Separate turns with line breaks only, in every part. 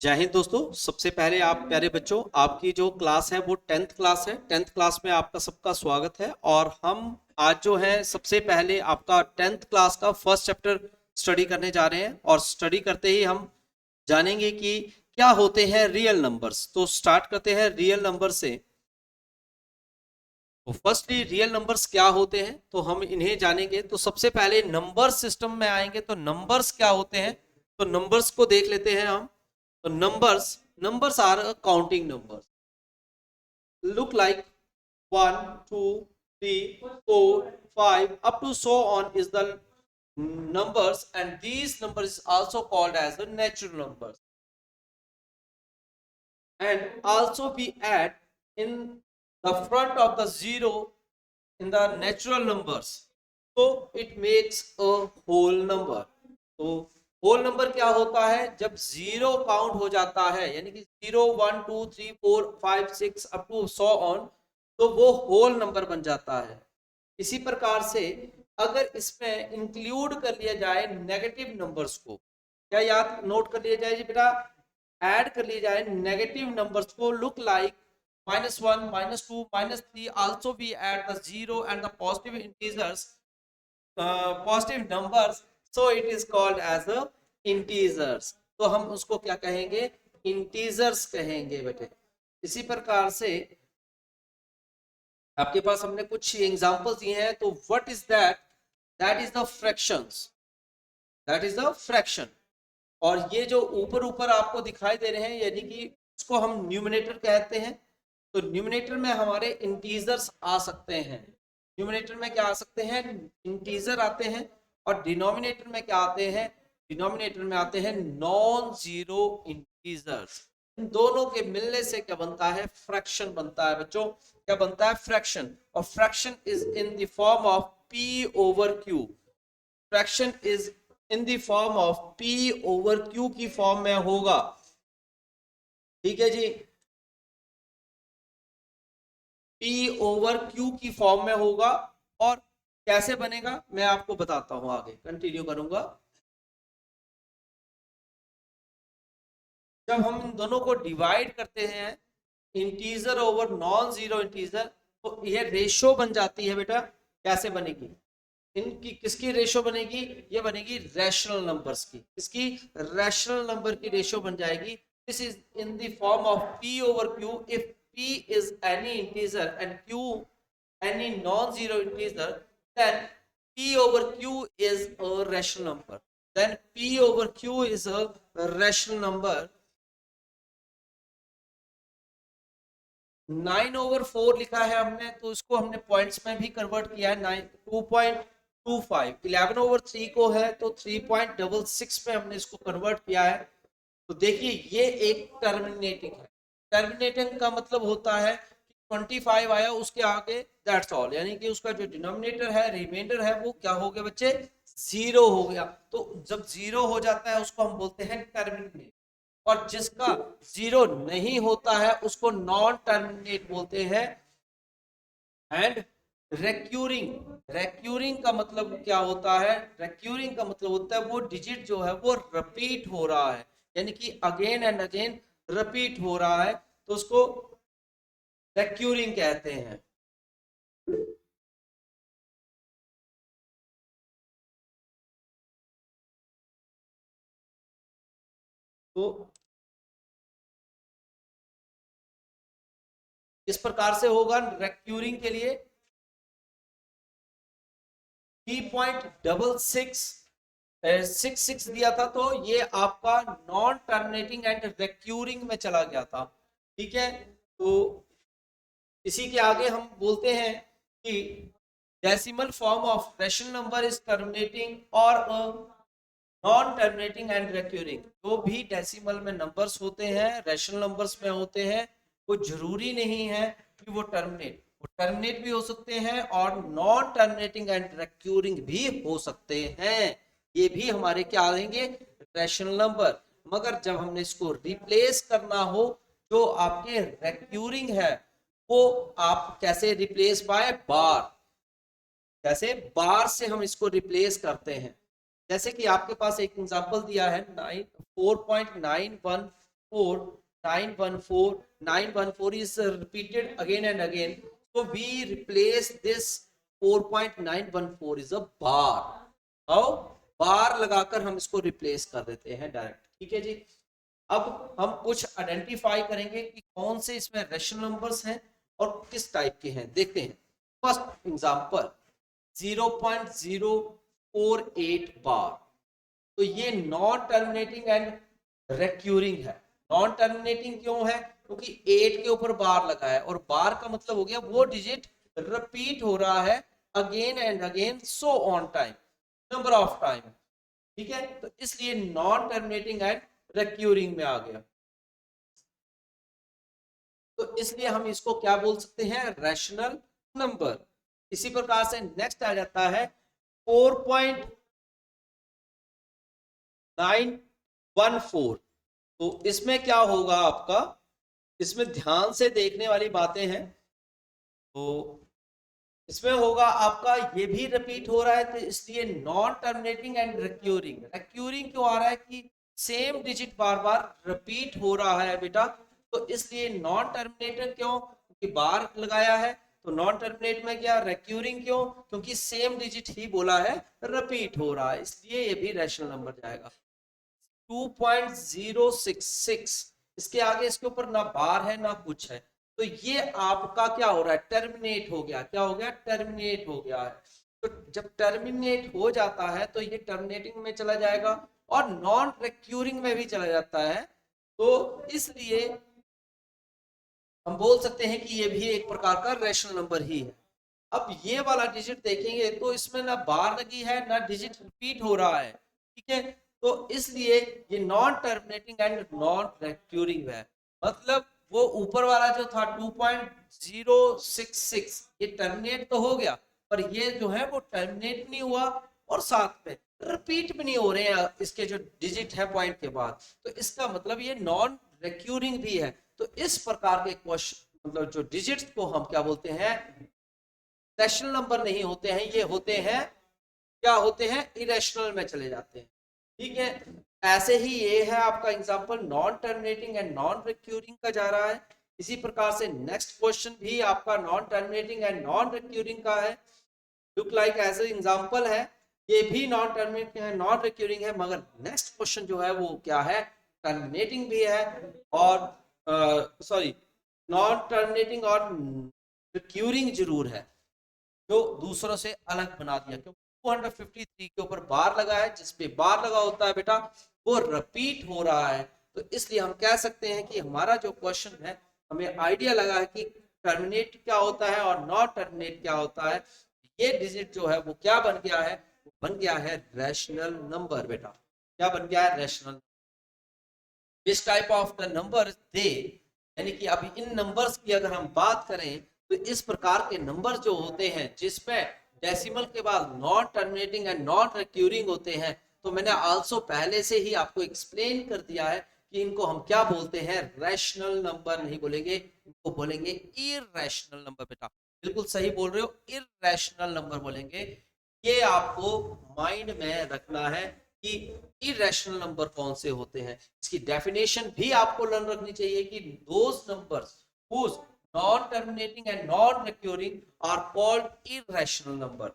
जय हिंद दोस्तों। सबसे पहले आप प्यारे बच्चों, आपकी जो क्लास है वो 10th क्लास है। 10th क्लास में आपका सबका स्वागत है। और हम आज जो है सबसे पहले आपका 10th क्लास का फर्स्ट चैप्टर स्टडी करने जा रहे हैं। और स्टडी करते ही हम जानेंगे कि क्या होते हैं रियल नंबर्स। तो स्टार्ट करते हैं रियल नंबर से। तो फर्स्टली रियल नंबर्स क्या होते हैं तो हम इन्हें जानेंगे। तो सबसे पहले नंबर सिस्टम में आएंगे तो नंबर्स क्या होते हैं, तो नंबर्स को देख लेते हैं हम। तो numbers are counting numbers, look like 1, 2, 3, 4, 5 up to so on is the numbers, and these numbers is also called as the natural numbers. And also we add in the front of the zero in the natural numbers, so it makes a whole number. तो whole number क्या होता है? जब zero count हो जाता है, यानी कि 0, 1, 2, 3, 4, 5, 6 अप टू सो ऑन, तो वो होल नंबर बन जाता है। इसी प्रकार से अगर इसमें इंक्लूड कर लिया जाए नेगेटिव नंबर्स को, क्या याद नोट कर लिया जाए जी बेटा, ऐड कर लिए जाए नेगेटिव नंबर्स को, look like -1, -2, -3, also we add the zero and the positive integers, positive numbers, so it is called as a integers। तो हम उसको क्या कहेंगे? इंटीजर्स कहेंगे बेटे। इसी प्रकार से आपके पास हमने कुछ एग्जांपल्स दिए हैं। तो what is that? That is the fractions, that is the fraction. और ये जो ऊपर ऊपर आपको दिखाई दे रहे हैं, यानी कि इसको हम न्यूमिनेटर कहते हैं। तो न्यूमिनेटर में हमारे इंटीजर्स आ सकते हैं। न्यूमिनेटर में क्या आ सकते हैं? इंटीजर आते हैं। और डिनोमिनेटर में क्या आते हैं? डिनोमिनेटर में आते हैं नॉन जीरो इंटीजर्स। इन दोनों के मिलने से क्या बनता है? फ्रैक्शन बनता है बच्चों। क्या बनता है? फ्रैक्शन। और fraction is in the form of P over Q. Fraction is in the form of P over Q की फॉर्म में होगा। ठीक है जी, पी ओवर क्यू की फॉर्म में होगा। और कैसे बनेगा मैं आपको बताता हूं, आगे कंटिन्यू करूंगा। जब हम इन दोनों को डिवाइड करते हैं, integer over non zero integer, तो ये रेशो बन जाती है बेटा। कैसे बनेगी? इनकी किसकी रेशो बनेगी? ये बनेगी रैशनल नंबर्स की। किसकी? रैशनल नंबर की रेशो बन जाएगी। This is in the form of p over q if p is any integer and q any non-zero integer, then p over q is a rational number. Then p over q is a rational number. 9/4 लिखा है हमने, तो इसको हमने points में भी convert किया है। 2.25। 11/3 को है तो 3.66 में हमने इसको कन्वर्ट किया है। तो देखिए ये एक टर्मिनेटिंग है। टर्मिनेटिंग का मतलब होता है कि 25 आया उसके आगे दैट्स ऑल, यानी कि उसका जो डिनोमिनेटर है, रिमाइंडर है, वो क्या हो गया बच्चे? जीरो हो गया। तो जब जीरो हो जाता है उसको हम बोलते हैं टर्मिनेट। और जिसका जीरो नहीं होता है उसको नॉन टर्मिनेट बोलते हैं। एंड रेक्यूरिंग, रेक्यूरिंग का मतलब क्या होता है? रेक्यूरिंग का मतलब होता है वो डिजिट जो है वो रिपीट हो रहा है, यानी कि अगेन एंड अगेन रिपीट हो रहा है, तो उसको रेक्यूरिंग कहते हैं। तो इस प्रकार से होगा रेक्यूरिंग के लिए 3.66 दिया था, तो ये आपका नॉन टर्मिनेटिंग एंड रेक्यूरिंग में चला गया था। ठीक है, तो इसी के आगे हम बोलते हैं कि decimal form of rational number is terminating और नॉन टर्मिनेटिंग एंड रेक्यूरिंग। जो भी डेसिमल में नंबर्स होते हैं, रैशनल नंबर्स में होते हैं, वो जरूरी नहीं है कि वो टर्मिनेट भी हो सकते हैं और नॉन टर्मिनेटिंग एंड रेक्यूरिंग भी हो सकते हैं। ये भी हमारे क्या आएंगे? Rational number. मगर जब हमने इसको रिप्लेस करना हो, जो आपके रेक्यूरिंग है, वो आप कैसे रिप्लेस बाय बार, कैसे बार से हम इसको रिप्लेस करते हैं। जैसे कि आपके पास एक एग्जांपल दिया है 4.91 914 is repeated again and again, so we replace this 4.914 is a bar. how बार लगाकर हम इसको रिप्लेस कर देते हैं डायरेक्ट. ठीक है जी. अब हम कुछ आइडेंटिफाई करेंगे कि कौन से इसमें रैशनल नंबर्स हैं और किस टाइप के हैं. देखते हैं. फर्स्ट एग्जांपल 0.048 बार. तो ये नॉन टर्मिनेटिंग एंड रिक्यूरिंग है. नॉन टर्मिनेटिंग क्यों है? क्योंकि 8 के ऊपर बार लगा है और बार का मतलब हो गया वो डिजिट रिपीट हो रहा है again and again, so on time, number of time. ठीक है, तो इसलिए नॉन टर्मिनेटिंग एंड रिक्यूरिंग में आ गया. तो इसलिए हम इसको क्या बोल सकते हैं? Rational number. इसी प्रकार से नेक्स्ट आ जाता है 4.914. तो इसमें क्या होगा आपका? इसमें ध्यान से देखने वाली बातें हैं. तो इसमें होगा आपका ये भी रिपीट हो रहा है, तो इसलिए non terminating and recurring. Recurring क्यों आ रहा है? कि सेम डिजिट बार बार रिपीट हो रहा है बेटा, तो इसलिए नॉन टर्मिनेटर क्यों? क्योंकि बार लगाया है. तो नॉन टर्मिनेट में क्या? रिक्यूरिंग क्यों? क्योंकि सेम डिजिट ही बोला है, रिपीट हो रहा है, इसलिए ये भी रैशनल नंबर जाएगा. 2.066, इसके आगे इसके ऊपर ना बार है ना कुछ है, तो ये आपका क्या हो रहा है? टर्मिनेट हो गया. क्या हो गया? टर्मिनेट हो गया है. तो जब टर्मिनेट हो जाता है तो ये टर्मिनेटिंग में चला जाएगा और नॉन रिक्यूरिंग में भी चला जाता है. तो इसलिए हम बोल सकते हैं कि ये भी एक प्रकार का रैशनल नंबर ही है. अब ये वाला डिजिट देखेंगे तो इसमें ना बार लगी है ना डिजिट रिपीट हो रहा है. ठीक है, तो इसलिए ये non terminating and non recurring है. मतलब वो ऊपर वाला जो था 2.066 ये टर्मिनेट तो हो गया, पर ये जो है वो टर्मिनेट नहीं हुआ और साथ में रिपीट भी नहीं हो रहे हैं इसके जो डिजिट है पॉइंट के बाद. तो इसका मतलब ये नॉन रिक्यूरिंग भी है. तो इस प्रकार के क्वेश्चन मतलब जो डिजिट्स को हम क्या बोलते हैं? रैशनल नंबर नहीं होते हैं, ये होते हैं क्या होते हैं? इरेशनल में चले जाते हैं. ठीक है, ऐसे ही ये है आपका example non terminating and non recurring का जा रहा है. इसी प्रकार से नेक्स्ट क्वेश्चन भी आपका non terminating and non recurring का है. लुक लाइक एज एग्जांपल है, ये भी नॉन टर्मिनेटिंग है नॉन रिक्यूरिंग है, मगर नेक्स्ट क्वेश्चन जो है वो क्या है? टर्मिनेटिंग भी है और सॉरी नॉन टर्मिनेटिंग और रिक्यूरिंग जरूर है, जो दूसरों से अलग बना दिया. क्योंकि 253 के ऊपर बार लगा है, जिसपे बार लगा होता है बेटा वो रिपीट हो रहा है. तो इसलिए हम कह सकते हैं कि हमारा जो क्वेश्चन है हमें आइडिया लगा है कि टर्मिनेट क्या होता है और नॉट टर्मिनेट क्या होता है. ये डिजिट जो है वो क्या बन गया है? वो बन गया है रैशनल नंबर. बेटा क्या बन गया है? Rational. This type of the number they, यानी कि अभी इन नंबर्स की अगर हम बात करें तो इस प्रकार के नंबर जो होते हैं जिसमें डेसिमल के बाद non terminating and non recurring होते हैं, तो मैंने आल्सो पहले से ही आपको एक्सप्लेन कर दिया है कि इनको हम क्या बोलते हैं? रैशनल नंबर नहीं बोलेंगे, इनको बोलेंगे इरैशनल नंबर. बेटा बिल्कुल सही बोल रहे हो, इरैशनल नंबर बोलेंगे. ये आपको माइंड में रखना है कि इरैशनल नंबर कौन से होते हैं. इसकी डेफिनेशन भी आपको लर्न रखनी चाहिए कि those numbers whose non terminating and non recurring are called irrational number.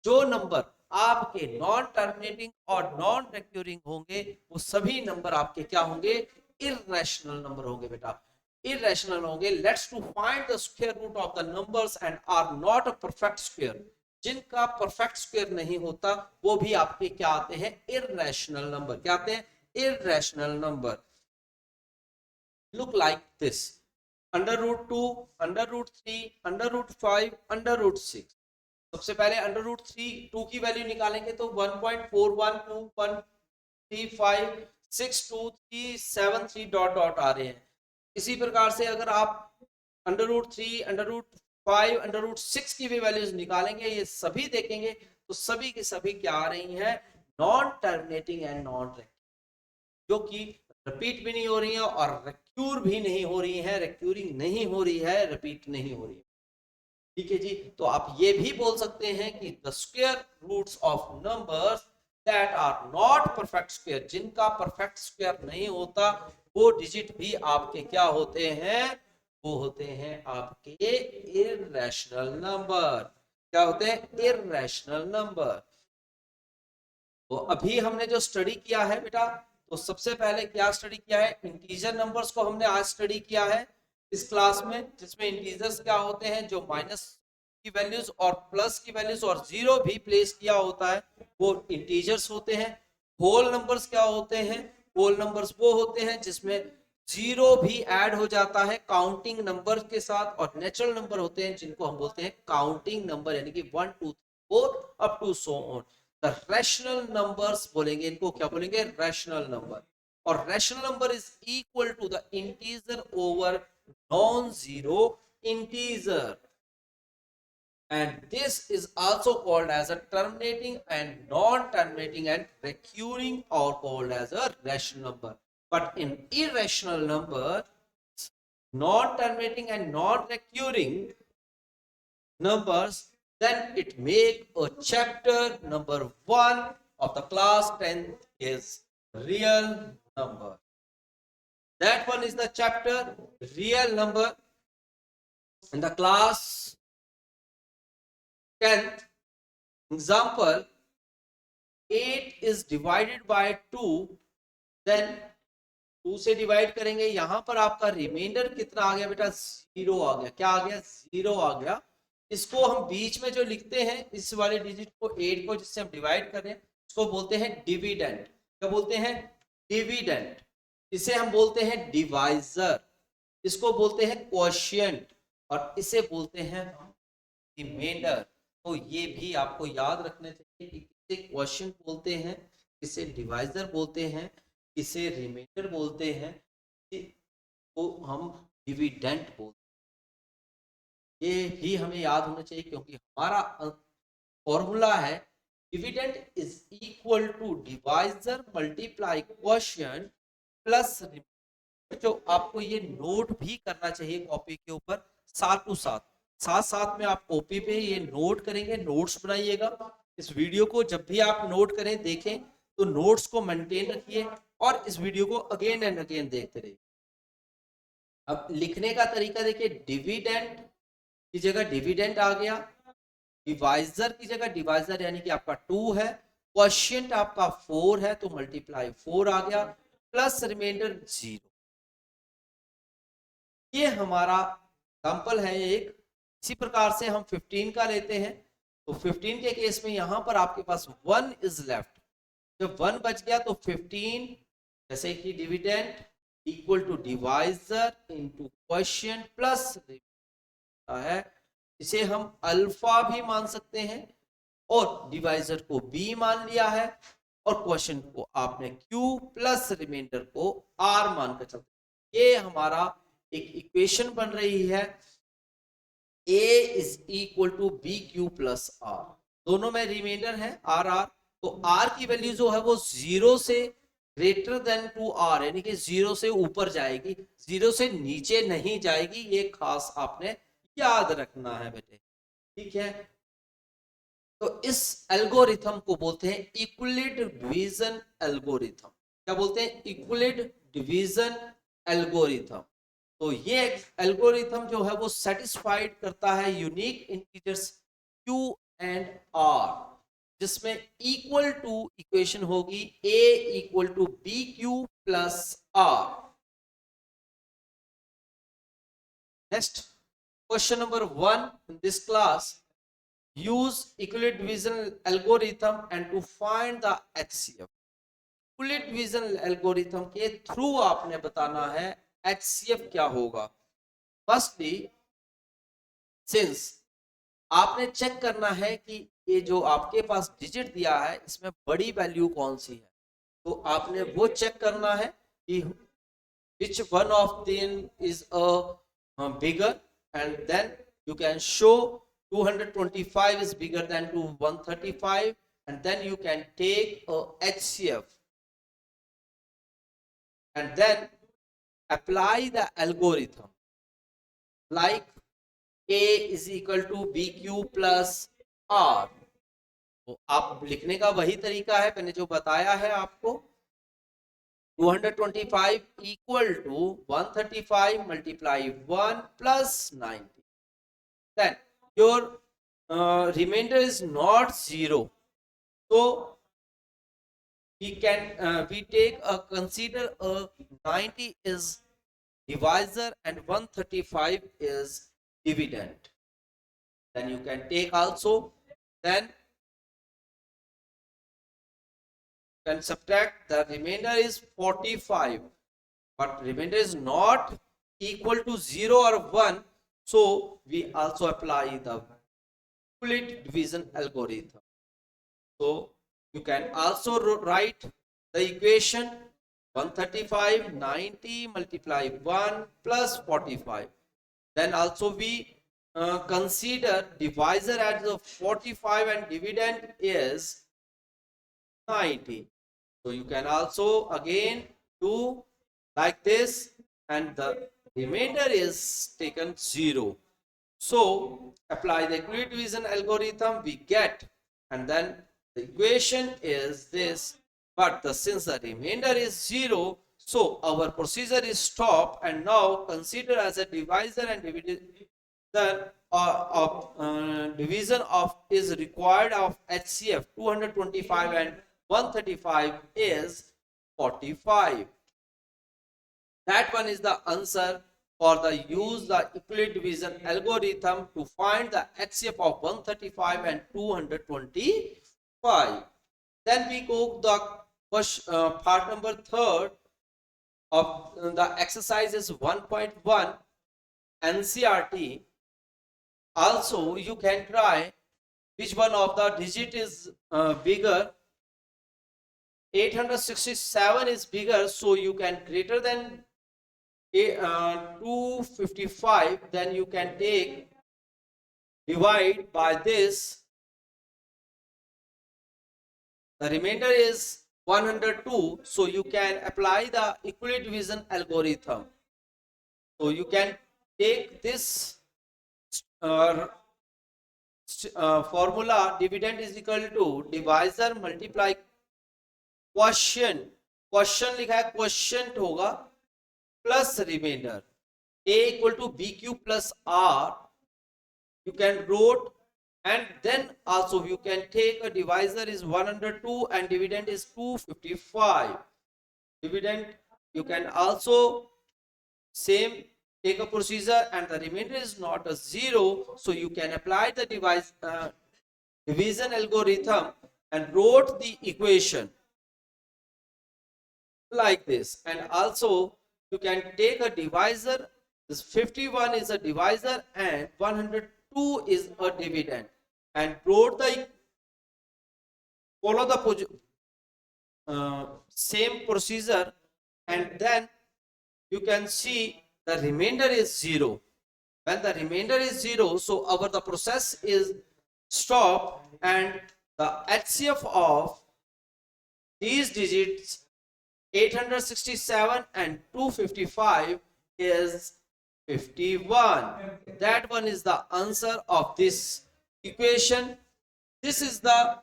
जो नंबर आपके नॉन टर्मिनेटिंग और नॉन रिक्यूरिंग होंगे वो सभी नंबर आपके क्या होंगे? इरैशनल नंबर होंगे. बेटा इरैशनल होंगे. Let's to find the square root of the numbers and are not a perfect square. जिनका परफेक्ट स्क्वायर नहीं होता वो भी आपके क्या आते हैं? Irrational number. क्या आते हैं? Irrational number. Look like this: √2, √3, √5, √6. सबसे पहले √2 की वैल्यू निकालेंगे तो 1.4121356237 डॉट डॉट आ रहे हैं. इसी प्रकार से अगर आप √3, √5, √6 की भी वैल्यूज निकालेंगे, ये सभी देखेंगे तो सभी की सभी क्या आ रही हैं? Non terminating and non recurring, जो कि रिपीट भी नहीं हो रही है और रिक्यूर भी नहीं हो रही है. रिक्यूरिंग नहीं हो रही है, रिपीट नहीं हो रही है. ठीक है जी. तो आप ये भी बोल सकते हैं कि the square roots of numbers that are not perfect square, जिनका परफेक्ट स्क्वायर नहीं होता, वो डिजिट भी आपके क्या होते हैं, वो होते हैं आपके इररेशनल नंबर। क्या होते हैं? Irrational number. तो अभी हमने जो स्टडी किया है बेटा, तो सबसे पहले क्या स्टडी किया है? इंटीजर नंबर्स को हमने आज स्टडी किया है इस क्लास में, जिसमें इंटीजर्स क्या होते हैं, जो माइनस की वैल्यूज और प्लस की वैल्यूज और जीरो भी प्लेस किया होता है, वो इंटीजर्स होते हैं। होल नंबर्स क्या होते हैं? होल नंबर्स वो होते हैं जिसमें जीरो भी ऐड हो जाता है काउंटिंग नंबर के साथ, और नेचुरल नंबर होते हैं जिनको हम बोलते हैं काउंटिंग नंबर, यानी कि 1 2 3 4 up to so on. The rational numbers बोलेंगे इनको, क्या बोलेंगे? Rational number. और rational number is equal to the integer over non zero integer, and this is also called as a terminating and non-terminating and recurring, or called as a rational number. But in irrational number, non-terminating and non-recurring numbers, then it make a chapter number 1 of the class 10 is real number. That one is the chapter real number. In the class 10th example, 8 is divided by 2, then 2 से divide करेंगे, यहां पर आपका reminder कितना आ गया बेटा? 0 आ गया। क्या आ गया? 0 आ गया। इसको हम बीच में जो लिखते हैं, इस वाले डिजिट को 8 को जिससे हम डिवाइड कर रहे हैं, इसको बोलते हैं डिविडेंड। क्या बोलते हैं? डिविडेंड। इसे हम बोलते हैं डिवाइजर, इसको बोलते हैं क्वोशिएंट, और इसे बोलते हैं रिमाइंडर। तो ये भी आपको याद रखना चाहिए कि किसे क्वोशिएंट बोलते हैं, किसे डिवाइजर बोलते हैं, किसे रिमाइंडर बोलते हैं, तो हम डिविडेंड बोलते हैं। ये भी हमें याद होना चाहिए, क्योंकि हमारा फॉर्मूला है dividend is equal to divisor multiply quotient plus. जो आपको ये नोट भी करना चाहिए कॉपी के ऊपर, साथ टू साथ, साथ साथ में आप कॉपी पे ये नोट करेंगे, नोट्स बनाइएगा। इस वीडियो को जब भी आप नोट करें, देखें, तो नोट्स को मेंटेन रखिए और इस वीडियो को अगेन एंड अगेन देखते रहिए। अब लिखने का तरीका देखिए, डिविडेंड की जगह डिविडेंड आ गया, डिवाइजर की जगह डिवाइजर यानी कि आपका 2 है, क्वोशिएंट आपका 4 है तो मल्टीप्लाई 4 आ गया, प्लस रिमाइंडर 0। ये हमारा एग्जांपल है एक। इसी प्रकार से हम 15 का लेते हैं, तो 15 के केस में यहां पर आपके पास 1 इज लेफ्ट। जब 1 बच गया तो 15 जैसे कि dividend equal to divisor into quotient plus है, इसे हम अल्फा भी मान सकते हैं, और डिवाइजर को बी मान लिया है, और क्वोशिएंट को आपने क्यू प्लस रिमाइंडर को आर मानकर चलते। ये हमारा एक इक्वेशन बन रही है, a is equal to b q plus r. दोनों में रिमाइंडर है आर आर, तो आर की वैल्यू जो है वो 0 से ग्रेटर देन टू आर, यानी कि 0 से ऊपर जाएगी, 0 से नीचे नहीं जाएगी। ये खास आपने याद रखना है बेटे, ठीक है। तो इस एल्गोरिथम को बोलते हैं इक्विलिड डिवीजन एल्गोरिथम। क्या बोलते हैं? Euclid division algorithm. तो ये एल्गोरिथम जो है वो सेटिस्फाइड करता है unique integers q and r, जिसमें इक्वल टू इक्वेशन होगी a equal to b q plus r। Next question number 1 in this class, use equilibrium division algorithm and to find the HCF। Equilibrium division algorithm के through आपने बताना है HCF क्या होगा। Firstly, since आपने check करना है कि ये जो आपके पास डिजिट दिया है इसमें बड़ी वैल्यू कौन सी है, तो आपने वो चेक करना है कि which one of them is a bigger, and then you can show 225 is bigger than 135, and then you can take a HCF and then apply the algorithm like a is equal to bq plus r, तो आप लिखने का वही तरीका है मैंने जो बताया है आपको। 225 equal to 135 multiply 1 plus 90. Then your remainder is not 0. So we can consider a 90 is divisor and 135 is dividend. Then you can take also, then can subtract, the remainder is 45, but remainder is not equal to 0 or 1, so we also apply the split division algorithm. So you can also write the equation 135 90 multiply 1 plus 45. Then also we consider divisor as the 45 and dividend is 90. So you can also again do like this, and the remainder is taken 0. So apply the equilibrium division algorithm, we get, and then the equation is this, but since the remainder is 0, so our procedure is stop, and now consider as a divisor and division of is required of HCF 225 and 135 is 45. That one is the answer for the use the equilibrium division algorithm to find the HCF of 135 and 225. Then we go the part number 3rd of the exercise is 1.1 NCERT. Also you can try which one of the digit is bigger. 867 is bigger, so you can greater than 255, then you can take divide by this, the remainder is 102, so you can apply the equilibrium division algorithm. So you can take this formula, dividend is equal to divisor multiply question लिखा है, question होगा plus remainder, a equal to bq plus r, you can wrote, and then also you can take a divisor is 102 and dividend is 255. Dividend you can also same take a procedure, and the remainder is not a 0, so you can apply the division algorithm and wrote the equation like this. And also you can take a divisor, this 51 is a divisor and 102 is a dividend, and follow the same procedure, and then you can see the remainder is 0. When the remainder is 0, so the process is stop, and the HCF of these digits 867 and 255 is 51. That one is the answer of this equation. This is the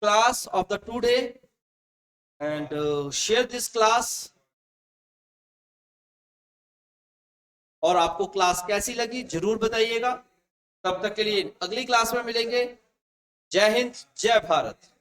class of the today, and share this class. और आपको class कैसी लगी जरूर बताइएगा। तब तक के लिए अगली क्लास में मिलेंगे। जय हिंद, जय भारत।